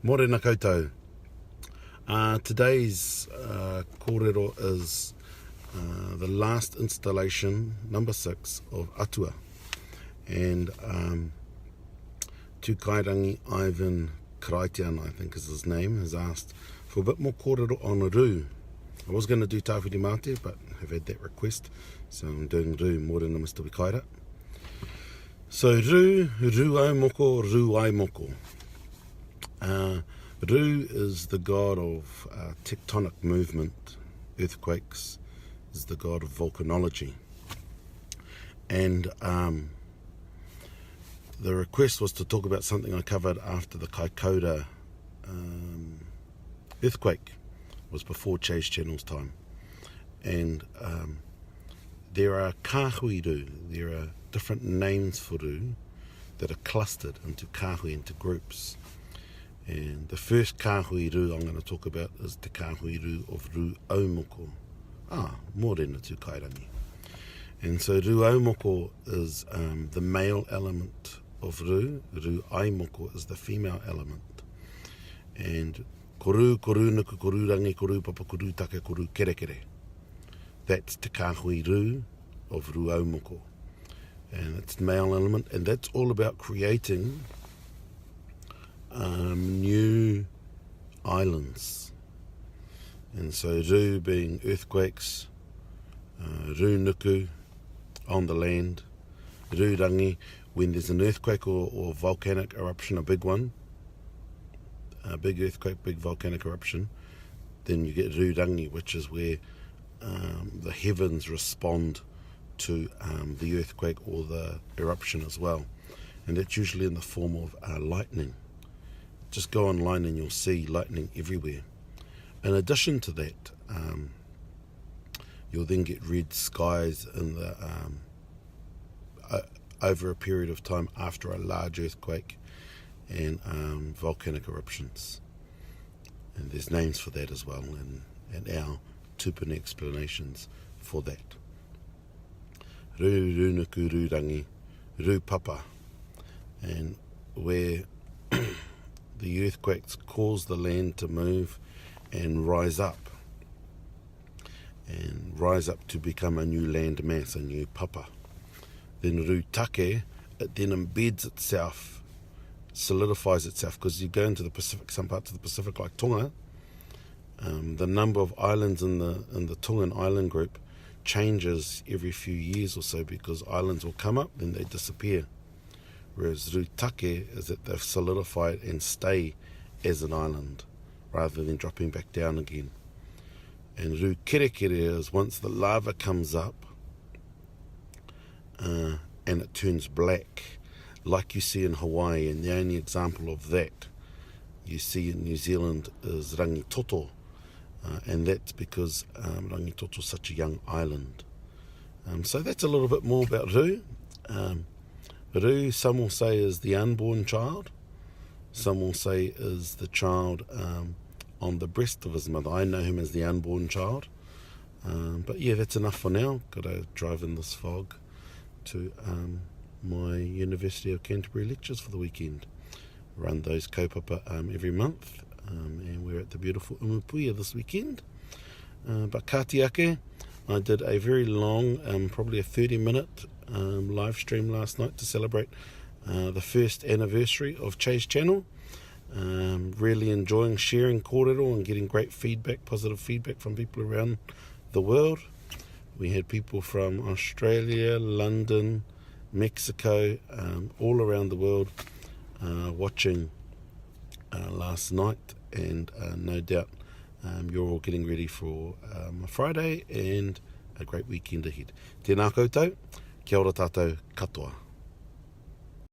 Morena koutou. Today's kōrero is the last installation, number 6, of Atua. And Tukairangi Ivan Karaitiana, I think is his name, has asked for a bit more kōrero on Rū. I was going to do Tawhiri Mate, but have had that request, so I'm doing Rū, Morena Mr. Wikaira. So Rū au moko, Rū ai moko. Rū is the god of tectonic movement, earthquakes, is the god of volcanology. And the request was to talk about something I covered after the Kaikoura earthquake, was before Chase Channel's time. And there are kāhui Rū, there are different names for Rū that are clustered into kāhui, into groups. And the first kāhui Rū I'm going to talk about is the kāhui Rū of Rū au moko. Morena Tukairangi. And so Rū au moko is the male element of Rū. Rū ai moko is the female element. And koru, koru nuku, koru rangi, koru papa, koru take, koru kere kere. That's the kāhui Rū of Rū au moko. And it's the male element, and that's all about creating new islands. And so Rū being earthquakes, Rū nuku on the land, Rū rangi when there's an earthquake or volcanic eruption, a big one, a big earthquake, big volcanic eruption, then you get Rū rangi, which is where the heavens respond to the earthquake or the eruption as well. And that's usually in the form of lightning. Just go online and you'll see lightning everywhere. In addition to that, you'll then get red skies in the over a period of time after a large earthquake and volcanic eruptions. And there's names for that as well, and our tupuna explanations for that. Rū, Rū nuku, Rū rangi, Rū papa. And where the earthquakes cause the land to move and rise up to become a new land mass, a new papa. Then Rū take, it then embeds itself, solidifies itself, because you go into the Pacific, some parts of the Pacific like Tonga, the number of islands in the Tongan island group changes every few years or so, because islands will come up, then they disappear. Whereas Rū take is that they've solidified and stay as an island rather than dropping back down again. And Rū kere kere is once the lava comes up and it turns black, like you see in Hawaii, and the only example of that you see in New Zealand is Rangitoto, and that's because Rangitoto is such a young island. So that's a little bit more about Rū. Rū, some will say, is the unborn child. Some will say is the child on the breast of his mother. I know him as the unborn child. But yeah, that's enough for now. Got to drive in this fog to my University of Canterbury lectures for the weekend. Run those kaupapa every month. And we're at the beautiful Umupuia this weekend. But kāti ake, I did a very long, probably a 30-minute live stream last night to celebrate the first anniversary of Chase Channel. Really enjoying sharing kōrero and getting great feedback, positive feedback from people around the world. We had people from Australia, London, Mexico, all around the world watching last night, and no doubt you're all getting ready for a Friday and a great weekend ahead. Tēnā koutou, kia ora tātou katoa.